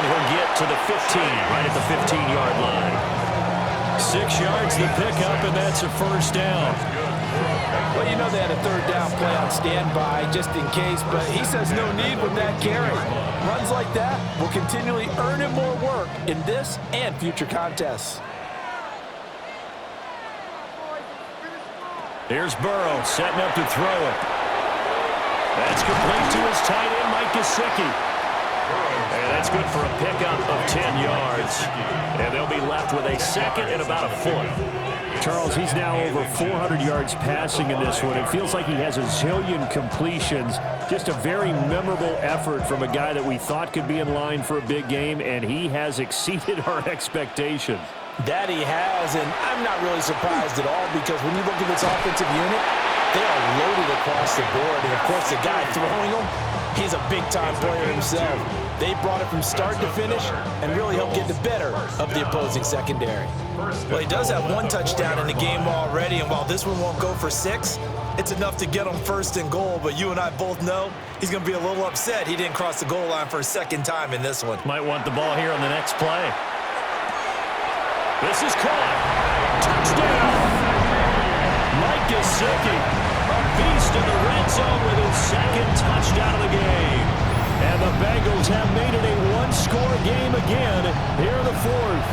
he'll get to the 15, right at the 15-yard line. 6 yards the pickup, and that's a first down. Well, you know they had a third down play on standby just in case, but he says no need with that carry. Runs like that will continually earn him more work in this and future contests. Here's Burrow setting up to throw it. That's complete to his tight end, Mike Gesicki. And that's good for a pickup of 10 yards. And they'll be left with a second and about a foot. Charles, he's now over 400 yards passing in this one. It feels like he has a zillion completions. Just a very memorable effort from a guy that we thought could be in line for a big game, and he has exceeded our expectations. That he has, and I'm not really surprised at all because when you look at this offensive unit, they are loaded across the board. And, of course, the guy throwing them, he's a big-time player himself. They brought it from start to finish and really helped get the better of the opposing secondary. Well, he does have one touchdown in the game already, and while this one won't go for 6, it's enough to get him first and goal. But you and I both know he's going to be a little upset he didn't cross the goal line for a second time in this one. Might want the ball here on the next play. This is caught. Touchdown. Mike Gesicki, a beast in the red zone with his second touchdown of the game. And the Bengals have made it a one-score game again here in the fourth.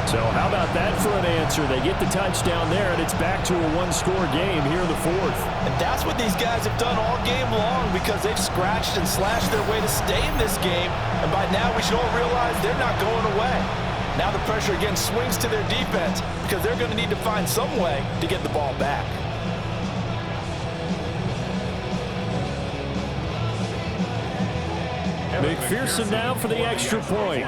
So how about that for an answer? They get the touchdown there, and it's back to a one-score game here in the fourth. And that's what these guys have done all game long because they've scratched and slashed their way to stay in this game. And by now we should all realize they're not going away. Now the pressure again swings to their defense because they're going to need to find some way to get the ball back. McPherson now for the extra point.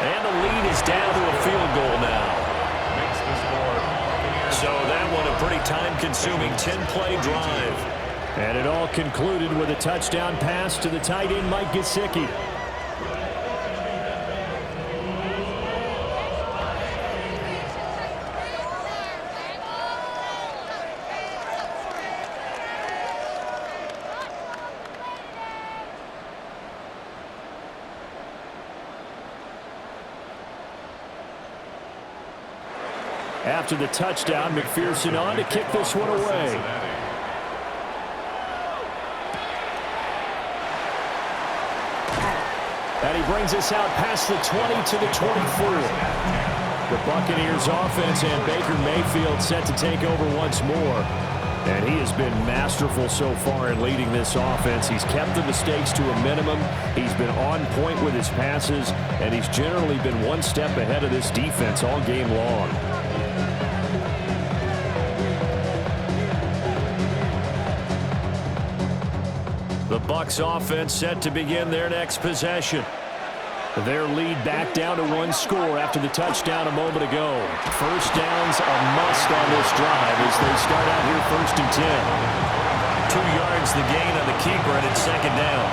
And the lead is down to a field goal now. So that one a pretty time-consuming 10-play drive. And it all concluded with a touchdown pass to the tight end, Mike Gesicki. After the touchdown, McPherson on to kick this one away. And he brings us out past the 20 to the 24. The Buccaneers offense and Baker Mayfield set to take over once more. And he has been masterful so far in leading this offense. He's kept the mistakes to a minimum. He's been on point with his passes. And he's generally been one step ahead of this defense all game long. The Bucs offense set to begin their next possession. Their lead back down to one score after the touchdown a moment ago. First down's a must on this drive as they start out here first and 10. 2 yards the gain on the keeper, and it's second down.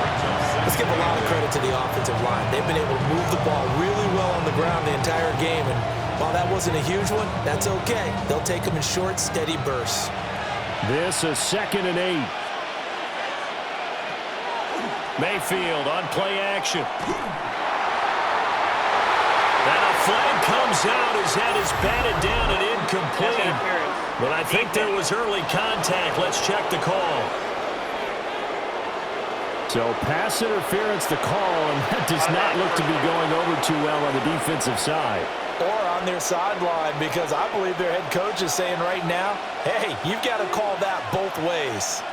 Let's give a lot of credit to the offensive line. They've been able to move the ball really well on the ground the entire game, and while that wasn't a huge one, that's okay. They'll take them in short, steady bursts. This is 2nd and 8. Mayfield on play action. And a flag comes out. His head is batted down and incomplete. But I think there was early contact. Let's check the call. So pass interference the call, and that does not look to be going over too well on the defensive side. Or on their sideline, because I believe their head coach is saying right now, hey, you've got to call that both ways.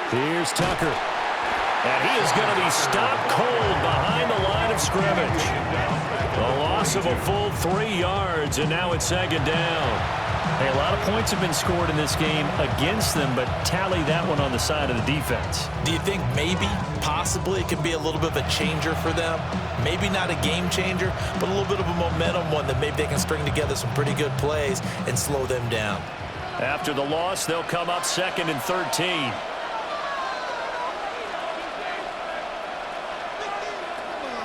Here's Tucker. And he is going to be stopped cold behind the line of scrimmage. A loss of a full 3 yards, and now it's second down. Hey, a lot of points have been scored in this game against them, but tally that one on the side of the defense. Do you think maybe, possibly, it could be a little bit of a changer for them? Maybe not a game changer, but a little bit of a momentum one that maybe they can string together some pretty good plays and slow them down. After the loss, they'll come up 2nd and 13.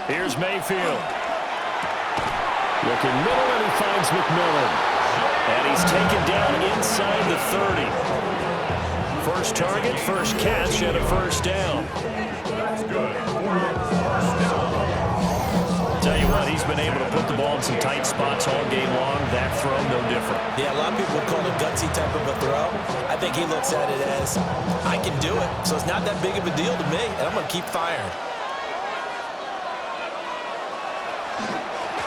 Here's Mayfield. Looking middle, and he finds McMillan. And he's taken down inside the 30. First target, first catch, and a first down. Tell you what, he's been able to put the ball in some tight spots all game long. That throw, no different. Yeah, a lot of people would call it a gutsy type of a throw. I think he looks at it as, I can do it. So it's not that big of a deal to me, and I'm going to keep firing.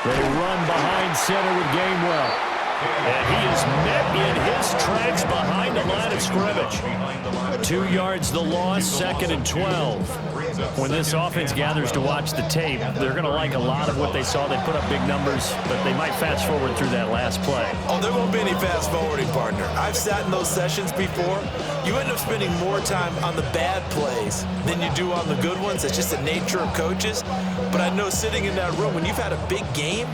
They run behind center with Gainwell. And he is met in his tracks behind the line of scrimmage. 2 yards the loss, 2nd and 12. When this offense gathers to watch the tape, they're going to like a lot of what they saw. They put up big numbers, but they might fast forward through that last play. Oh, there won't be any fast forwarding, partner. I've sat in those sessions before. You end up spending more time on the bad plays than you do on the good ones. It's just the nature of coaches. But I know sitting in that room, when you've had a big game,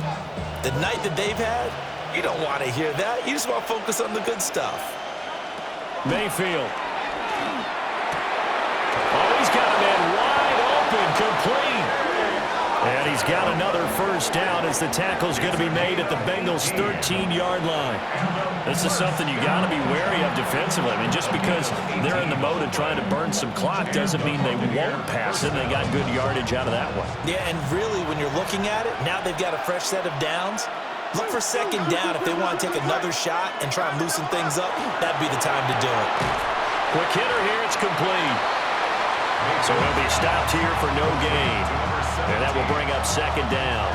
the night that they've had, you don't want to hear that. You just want to focus on the good stuff. Mayfield. Oh, he's got a man wide open, complete. And he's got another first down as the tackle's going to be made at the Bengals' 13-yard line. This is something you got to be wary of defensively. I mean, just because they're in the mode of trying to burn some clock doesn't mean they won't pass it. They got good yardage out of that one. Yeah, and really, when you're looking at it, now they've got a fresh set of downs. Look for 2nd down if they want to take another shot and try and loosen things up. That'd be the time to do it. Quick hitter here, it's complete. So he'll be stopped here for no gain. And that will bring up 2nd down.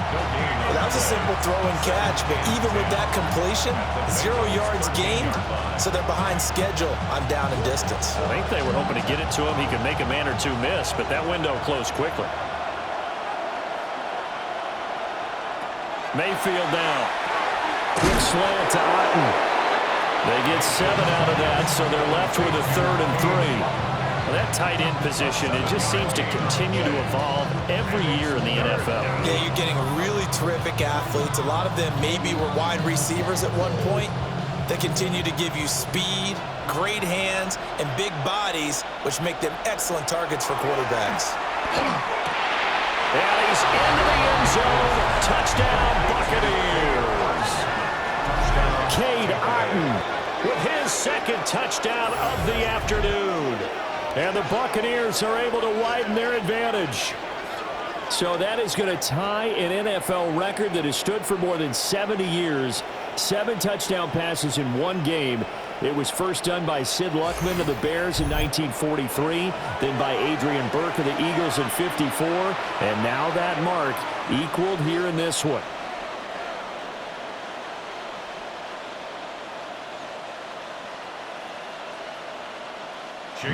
Well, that was a simple throw and catch, but even with that completion, 0 yards gained, so they're behind schedule on down and distance. I think they were hoping to get it to him. He could make a man or two miss, but that window closed quickly. Mayfield now. Quick slant to Otten. They get 7 out of that, so they're left with a 3rd and 3. Well, that tight end position, it just seems to continue to evolve every year in the NFL. Yeah, you're getting really terrific athletes. A lot of them maybe were wide receivers at one point. They continue to give you speed, great hands, and big bodies, which make them excellent targets for quarterbacks. And he's into the end zone. Touchdown, Buccaneers. Cade Otten with his 2nd touchdown of the afternoon. And the Buccaneers are able to widen their advantage. So that is going to tie an NFL record that has stood for more than 70 years. 7 touchdown passes in one game. It was first done by Sid Luckman of the Bears in 1943, then by Adrian Burke of the Eagles in 54, and now that mark equaled here in this one.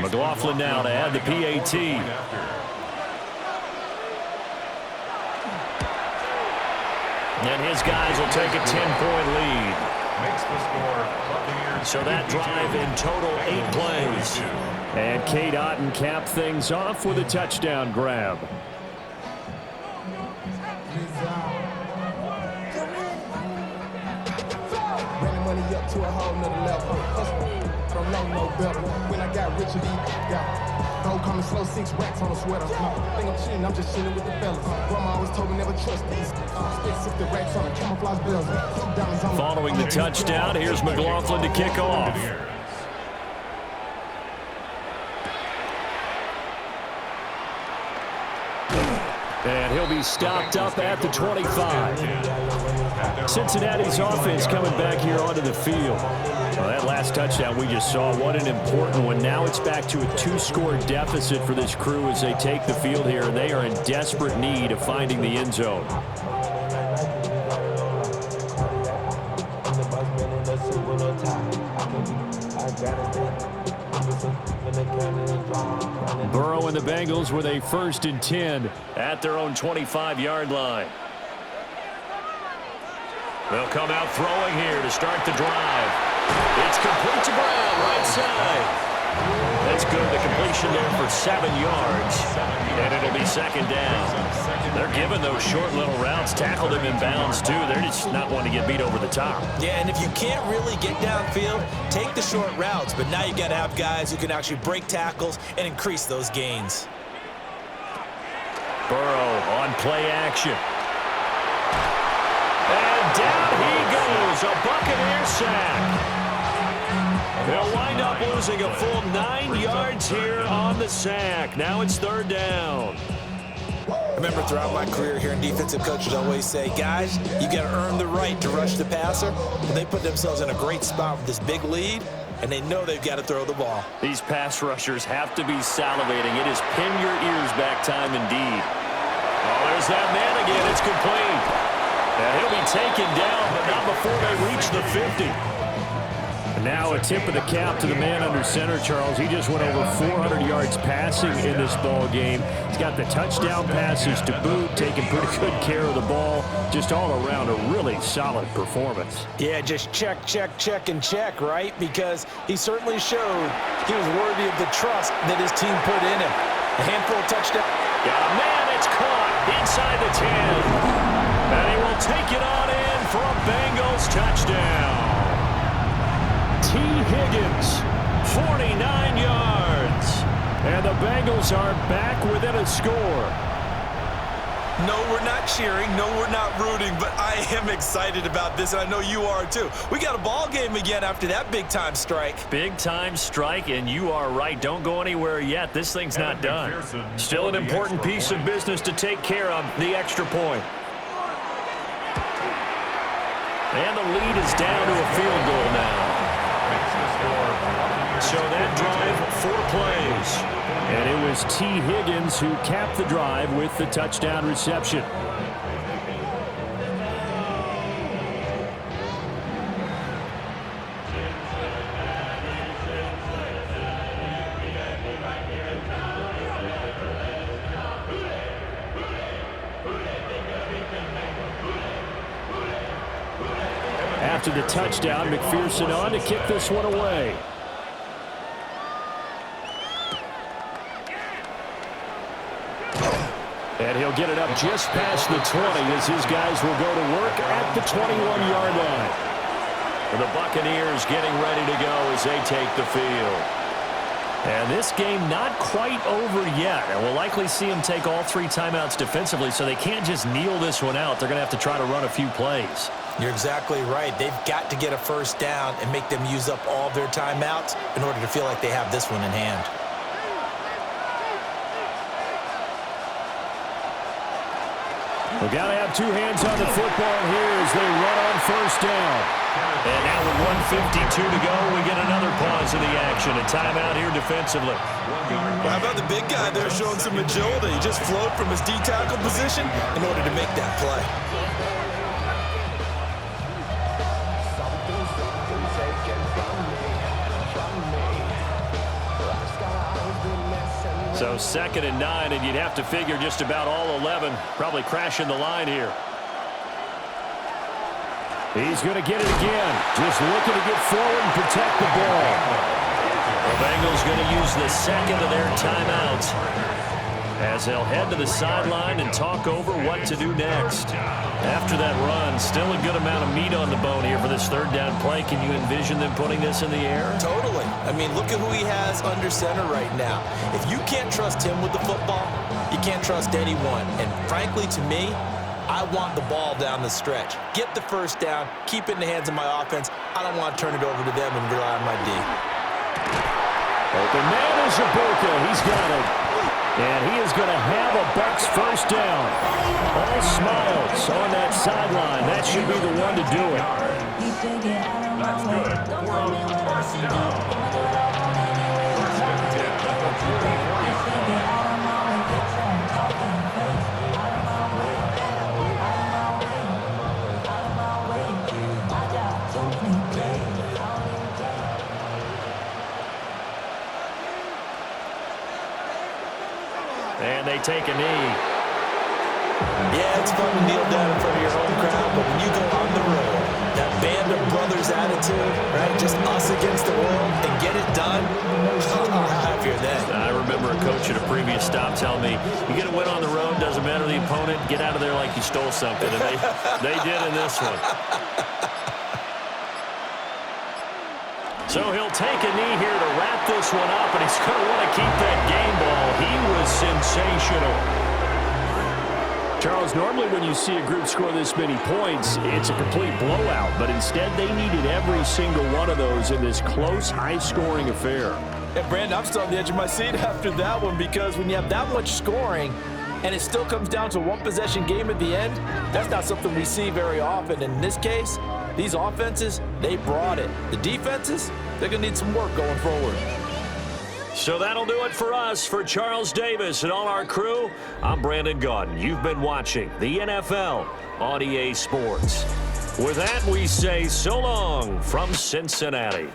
McLaughlin now to add the PAT. And his guys will take a 10-point lead. So that drive in total 8 plays. And Cade Otten capped things off with a touchdown grab. Running money up to a whole nother level. I don't know no better. When I got rich and don't come and slow 6 racks on a sweater. No, think I'm cheating, I'm just chilling with the fellas. Grandma always told me never trust these. Spit 60 racks on a camouflage bells. Following the touchdown, here's McLaughlin to kick off. And he'll be stopped up at the 25. Cincinnati's offense coming back here onto the field. Well, that last touchdown we just saw, what an important one. Now it's back to a 2-score deficit for this crew as they take the field here, and they are in desperate need of finding the end zone. Burrow and the Bengals with a 1st and 10 at their own 25-yard line. They'll come out throwing here to start the drive. It's complete to Brown, right side. That's good. The completion there for 7 yards. And it'll be 2nd down. They're giving those short little routes. Tackled him in bounds, too. They're just not wanting to get beat over the top. Yeah, and if you can't really get downfield, take the short routes. But now you got to have guys who can actually break tackles and increase those gains. Burrow on play action. And down he goes. A Buccaneer sack. They'll wind up losing a full 9 yards here on the sack. Now it's 3rd down. I remember throughout my career hearing defensive coaches always say, guys, you got to earn the right to rush the passer. And they put themselves in a great spot with this big lead, and they know they've got to throw the ball. These pass rushers have to be salivating. It is pin your ears back time indeed. Oh, there's that man again. It's complete. And he'll be taken down, but not before they reach the 50. Now a tip of the cap to the man under center, Charles. He just went over 400 yards passing in this ball game. He's got the touchdown passes to boot, taking pretty good care of the ball. Just all around a really solid performance. Yeah, just check, check, check, and check, right? Because he certainly showed he was worthy of the trust that his team put in him. A handful of touchdowns. Got a man, it's caught inside the 10. And he will take it on in for a Bengals touchdown. T. Higgins, 49 yards. And the Bengals are back within a score. No, we're not cheering. No, we're not rooting. But I am excited about this, and I know you are too. We got a ball game again after that big-time strike. Big-time strike, and you are right. Don't go anywhere yet. This thing's not done. Still an important piece of business to take care of, the extra point. And the lead is down to a field goal now. So that drive, 4 plays. And it was T. Higgins who capped the drive with the touchdown reception. After the touchdown, McPherson on to kick this one away. And he'll get it up just past the 20 as his guys will go to work at the 21-yard line. And the Buccaneers getting ready to go as they take the field. And this game not quite over yet. And we'll likely see them take all 3 timeouts defensively, so they can't just kneel this one out. They're going to have to try to run a few plays. You're exactly right. They've got to get a first down and make them use up all their timeouts in order to feel like they have this one in hand. We've got to have 2 hands on the football here as they run on first down. And now with 1:52 to go, we get another pause of the action. A timeout here defensively. Well, how about the big guy there showing some agility? He just flowed from his D-tackle position in order to make that play. So 2nd and 9, and you'd have to figure just about all 11 probably crashing the line here. He's going to get it again. Just looking to get forward and protect the ball. The Bengals going to use the 2nd of their timeouts as they'll head to the sideline and talk over what to do next. After that run, still a good amount of meat on the bone here for this 3rd down play. Can you envision them putting this in the air? Totally. I mean, look at who he has under center right now. If you can't trust him with the football, you can't trust anyone. And frankly, to me, I want the ball down the stretch. Get the first down, keep it in the hands of my offense. I don't want to turn it over to them and rely on my D. Open man is Ibuka. He's got it. And he is going to have a Bucs first down. All smiles on that sideline. That should be the one to do it. That's good. We're on first down. And they take a knee. Yeah, it's fun to kneel down in front of your home crowd, but when you go on the road, that band of brothers attitude, right, just us against the world, and get it done, happier then. I remember a coach at a previous stop telling me, you get a win on the road, doesn't matter the opponent, get out of there like you stole something. And they did in this one. So he'll take a knee here to wrap this one up, and he's going to want to keep that game ball. He was sensational. Charles, normally when you see a group score this many points, it's a complete blowout. But instead, they needed every single one of those in this close, high-scoring affair. And Brandon, I'm still on the edge of my seat after that one, because when you have that much scoring and it still comes down to a one-possession game at the end, that's not something we see very often. And in this case, these offenses, they brought it. The defenses, they're going to need some work going forward. So that'll do it for us. For Charles Davis and all our crew, I'm Brandon Gaudin. You've been watching the NFL on EA Sports. With that, we say so long from Cincinnati.